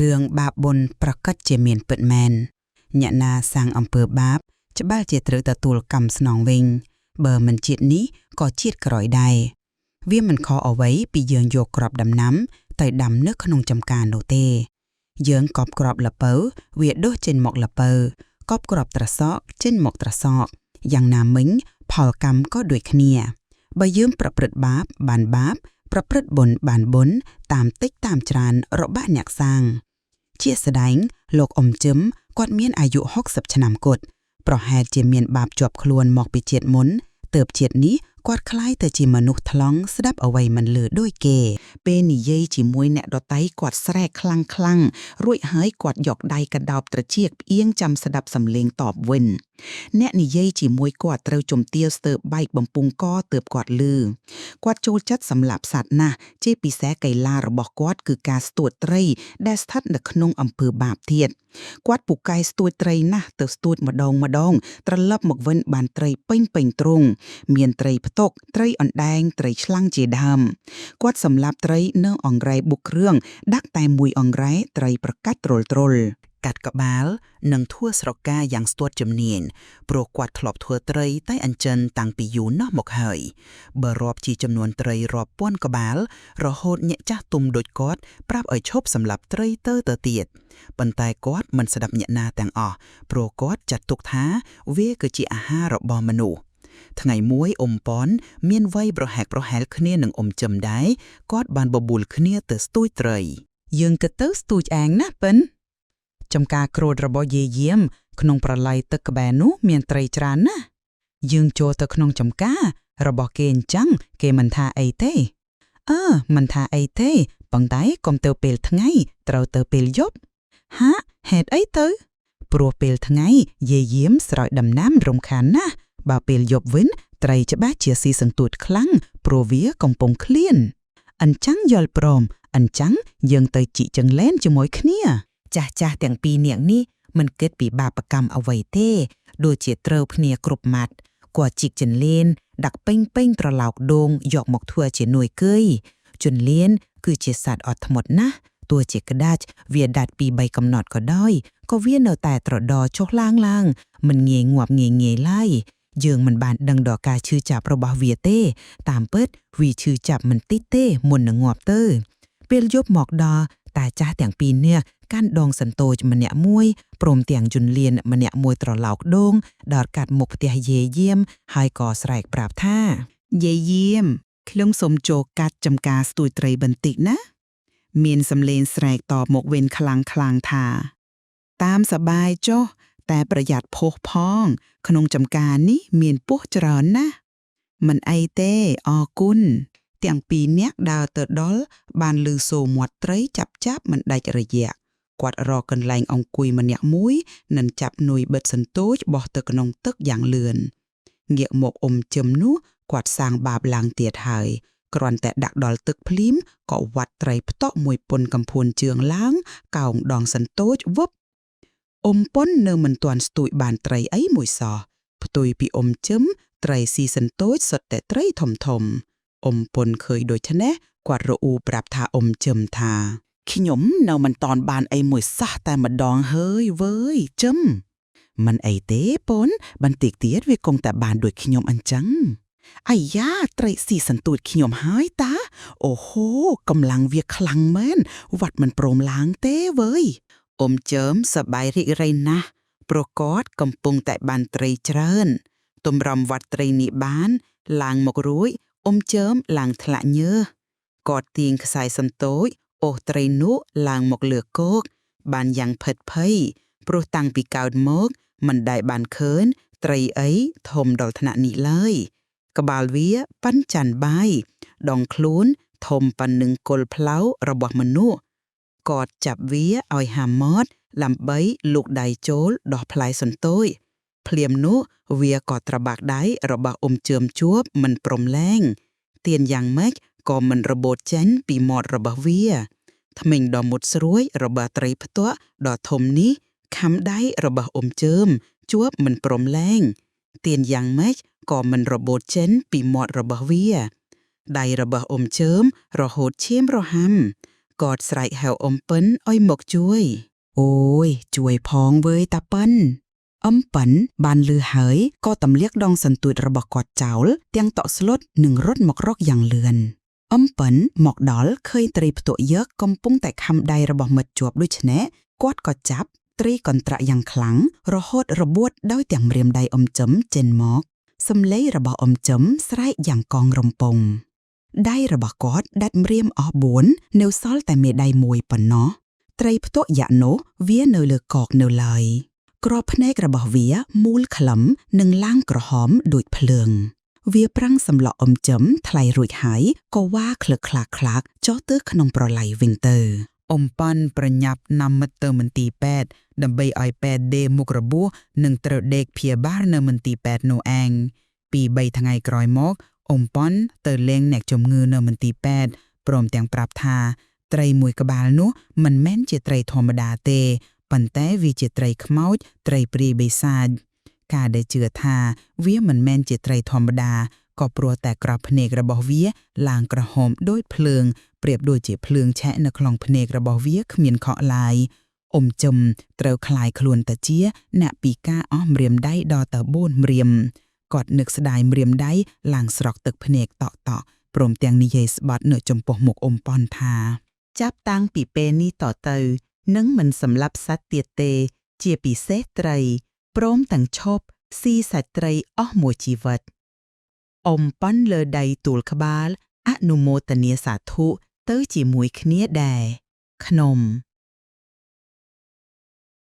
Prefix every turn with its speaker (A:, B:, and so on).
A: រឿងបាបបុណ្យប្រកាសជាមានពិតមែនអ្នកណាសាងអំពើបាបច្បាស់ជាត្រូវទទួលកម្មស្នងវិញបើមិនជាតិនេះក៏ជាតិក្រោយដែរវាមិនខុសអ្វីពីយើងយកគ្រាប់ដំណាំទៅដាំនៅក្នុងចំការនោះទេយើងកប់គ្រាប់ល្ពៅវាដុះចេញមកល្ពៅកប់គ្រាប់ត្រសក់ចេញមកត្រសក់យ៉ាងណាមិញផលកម្មក៏ដូចគ្នាបើយើងប្រព្រឹត្តបាបបានបាបប្រព្រឹត្តបុណ្យបានបុណ្យតាមតិចតាមច្រើនរបស់អ្នកសាងជាស្ដែងលោកអ៊ំជឹមគាត់មានអាយុ60ឆ្នាំគត់ប្រហែលជាមានបាបជាប់ខ្លួនមកពីជាតិមុនទើបជាតិនេះគាត់คล้ายទៅជាមនុស្សថ្លង់ស្ដាប់អ្វីមិនលឺដូចគេពេលនិយាយជាមួយអ្នកដតីគាត់ស្រែកខ្លាំងរួចហើយគាត់យកដៃកដោបត្រចៀកផ្អៀងចាំស្ដាប់សំឡេងតបវិញអ្នកនិយាយជាមួយគាត់ត្រូវជំទាវស្ទើរបែកបំពង់កទើបគាត់លឺគាត់ចូលចិត្តសម្លាប់សត្វណាស់ជាពិសេសកីឡារបស់គាត់គឺការស្ទួតត្រីដែលស្ថិតនៅក្នុងអំពើបាបទៀតគាត់ពូកែស្ទួតត្រីណាស់ទៅស្ទួតម្ដងត្រឡប់មកវិញបានត្រីពេញទ្រង់មានត្រីផ្ទុកត្រីអណ្ដែងត្រីឆ្លាំងជាដើមគាត់សម្លាប់ត្រីនៅអង្រែបុកគ្រឿងដាក់តែមួយអង្រែត្រីប្រកាច់ទ្រុលកាត់ក្បាលនិងធ្វើស្រកាយ៉ាងស្ទាត់ជំនាញព្រោះគាត់ធ្លាប់ធ្វើត្រីតែអញ្ចឹងតាំងពីយូរណាស់មកហើយបើរាប់ជាចំនួនត្រីរាប់ពាន់ក្បាលរហូតញាក់ចាស់ទុំដូចគាត់ប្រាប់ឲ្យឈប់សម្លាប់ត្រីទៅទៀតប៉ុន្តែគាត់មិនស្ដាប់ញាក់ណាទាំងអស់ព្រោះគាត់ចាត់ទុកថាវាគឺជាអាហាររបស់មនុស្សថ្ងៃមួយអ៊ំប៉ុនមានវ័យប្រហែលគ្នានឹងអ៊ំជឹមដែរគាត់បានបបួលគ្នាទៅស្ទូចត្រីយើងក៏ទៅស្ទូចឯងណាប៉ិនចំការក្រូចរបស់យាយយាមក្នុងប្រឡាយទឹកក្បែរនោះមានត្រីច្រើនណាស់យើងចូលទៅក្នុងចំការរបស់គេអញ្ចឹងគេមិនថាអីទេមិនថាអីទេប៉ុន្តែកុំទៅពេលថ្ងៃត្រូវទៅពេលយប់ហាហេតុអីទៅព្រោះពេលថ្ងៃយាយយាមស្រោចដំណាំរំខានណាស់បើពេលយប់វិញត្រីច្បាស់ជាស៊ីសង្ទួតខ្លាំងព្រោះវាកំពុងឃ្លានអញ្ចឹងយល់ព្រមអញ្ចឹងយើងទៅជីកចង្លែនជាមួយគ្នាចាស់ទាំងពីរនាក់នេះមិនគិតពីបាបកម្មអ្វីទេដូចជាត្រូវគ្នាគ្រប់ម៉ាត់គាត់ជីកចង្លែនដាក់ពេញត្រឡោកដូងយកមកធ្វើជានួយគយចង្លែនគឺជាសត្វអត់ធ្មត់ណាស់ទោះជាក្តាច់វាដាច់ពី3កំណត់ក៏ដោយក៏វានៅតែត្រដរចុះឡើងមិនងាយងាប់ងាយឡើយយើងមិនបានដឹងដល់ការឈឺចាប់របស់វាទេតាមពិតវាឈឺចាប់មិនតិចទេមុននឹងងាប់ទៅពេលយប់មកដល់តាចាស់ទាំងពីរនាក់កាន់ដងសន្ទូចម្នាក់មួយព្រមទាំងយន្តលៀនម្នាក់មួយត្រឡោកដូងដល់កាត់មុខផ្ទះយាយយាមហើយក៏ស្រែកប្រាប់ថាយាយយាមខ្ញុំសូមចូលកាត់ចំការស្ទួយត្រីបន្តិចណាមានសំឡេងស្រែកតបមកវិញខ្លាំងថាតាមសបាយចុះតែប្រយ័ត្នភោះផងក្នុងចំការនេះមានពស់ច្រើនណាស់មិនអីទេអរគុណទាំងពីរនាក់ដើរទៅដល់បានឮសូរមាត់ត្រីចាប់មិនដាច់រយៈគាត់រកកន្លែងអង្គុយម្នាក់មួយនិងចាប់នុយបិទសន្ទូចបោះទៅក្នុងទឹកយ៉ាងលឿនងាកមកអ៊ំជឹមនោះគាត់សាងបាបឡើងទៀតហើយគ្រាន់តែដាក់ដល់ទឹកភ្លាមក៏វ៉ាត់ត្រីផ្ទក់មួយពុនកំភួនជើងឡើងកោងដងសន្ទូចវឹបអ៊ំពុននៅមិនទាន់ស្ទួយបានត្រីអីមួយសោះផ្ទុយពីអ៊ំជឹមត្រីស៊ីសន្ទូចសុទ្ធតែត្រីធំអ៊ំពុនឃើញដូច្នេះគាត់រអ៊ូប្រាប់ថាអ៊ំជឹមថាខ្ញុំនៅមិនតាន់បានអីមួយសោះតែម្ដងហើយវើយជឹមមិនអីទេពុនបន្តិចទៀតវាគង់តែបានដូចខ្ញុំអញ្ចឹងអាយ៉ាត្រីស៊ីសន្ទូចខ្ញុំហើយតាអូហូកម្លាំងវាខ្លាំងមែនវត្តមិនព្រមឡើងទេវើយអ៊ំជឹមសប្បាយរីករាយណាស់ព្រោះគាត់កំពុងតែបានត្រីច្រើនទំរំវត្តត្រីនេះបានឡើងមករួចអ៊ំជឹមឡើងថ្លាក់ញើសគាត់ទាញខ្សែសន្ទូចអូសត្រីនោះឡើងមកលើគោកបានយ៉ាងភិតភ័យព្រោះតាំងពីកើតមកមិនដែលបានឃើញត្រីអីធំដល់ថ្នាក់នេះឡើយក្បាលវាប៉ិនច័ន្ទបាយដងខ្លួនធំប៉ិននឹងគល់ផ្លៅរបស់មនុស្សគាត់ចាប់វាឲ្យហាម៉ត់ដើម្បីលូកដៃចូលដោះផ្លែសន្ទូចភ្លាមនោះវាក៏ត្របាក់ដៃរបស់អ៊ំជឹមជួបមិនព្រមលែងទៀនយ៉ាងម៉េចក៏មិនរបូតចេញពីមាត់របស់វាធ្មេញដ៏មុតស្រួយរបស់ត្រីផ្ទាក់ដ៏ធំនេះខំដៃរបស់អ៊ំជឹមជួបមិនព្រមលែងទៀនយ៉ាងម៉េចក៏មិនរបូតចេញពីមាត់របស់វាដៃរបស់អ៊ំជឹមរហូតឈាមរហាំ កតស្រែកហៅអ៊ំពិនឲ្យមកជួយអូយជួយផងវើយតាពិនអ៊ំពិនបានលឺហើយក៏ទម្លាក់ដងសន្ទូចរបស់គាត់ចោលទាំងតក់ស្លុតនិងរត់មករកយ៉ាងលឿនអ៊ំពិនមកដល់ឃើញត្រីផ្ទក់យកកំពុងតែខំដៃរបស់មិត្តជាប់ដូច្នេះគាត់ក៏ចាប់ត្រីកន្ត្រាក់យ៉ាងខ្លាំងរហូតរបួសដោយទាំងម្រាមដៃអ៊ំចឹមចេញមកសំឡេងរបស់អ៊ំចឹមស្រែកយ៉ាងកងរំពងដៃរបស់គាត់ដាច់ម្រាមអស់4នៅសល់តែមេដៃមួយប៉ុណ្ណោះត្រីផ្ទក់យ៉ាក់នោះវានៅលើកកនៅឡើយក្របភ្នែករបស់វាមូលខ្លឹមនិងឡើងក្រហមដូចភ្លើងវាប្រាំងសម្លក់អ៊ំចឹមថ្លៃរួចហើយក៏វ៉ាក្លឹកខ្លាកចុះទៅក្នុងប្រឡ័យវិញទៅអ៊ំប៉ាន់ប្រញាប់នាំមិត្តទៅមន្ទីរពេទ្យដើម្បីឲ្យពេទ្យដេមុខរបួសនិងត្រូវដេកព្យាបាលនៅមន្ទីរពេទ្យនោះឯងពី3ថ្ងៃក្រោយមកអ៊ំប៉ាន់ទៅលេងអ្នកជំងឺនៅមន្ទីរពេទ្យព្រមទាំងប្រាប់ថាត្រីមួយក្បាលនោះមិនមែនជាត្រីធម្មតាទេប៉ុន្តែវាជាត្រីខ្មោចត្រីព្រាយបិសាចការដែលជឿថាវាមិនមែនជាត្រីធម្មតាក៏ព្រោះតែក្របភ្នែករបស់វាឡើងក្រហមដូចភ្លើងប្រៀបដូចជាភ្លើងឆេះនៅក្នុងភ្នែករបស់វាគ្មានខកឡើយអ៊ំជឹមត្រូវคล้ายខ្លួនទៅជាអ្នកពិការអស់ម្រាមដៃដល់ទៅ4ម្រាមគាត់នឹកស្ដាយម្រាមដៃឡើងស្រក់ទឹកភ្នែកតក់ព្រមទាំងនិយាយស្បត់នៅចំពោះមុខអ៊ំប៉ុនថាចាប់តាំងពីពេលនេះតទៅនឹងមិនសម្លាប់សត្វទៀតទេជាពិសេសត្រីព្រមទាំងឈប់ស៊ីសាច់ត្រីអស់មួយជីវិតអ៊ំប៉ុនលើដៃទូលក្បាលអនុមោទនាសាធុទៅជាមួយគ្នាដែរខ្ញុំ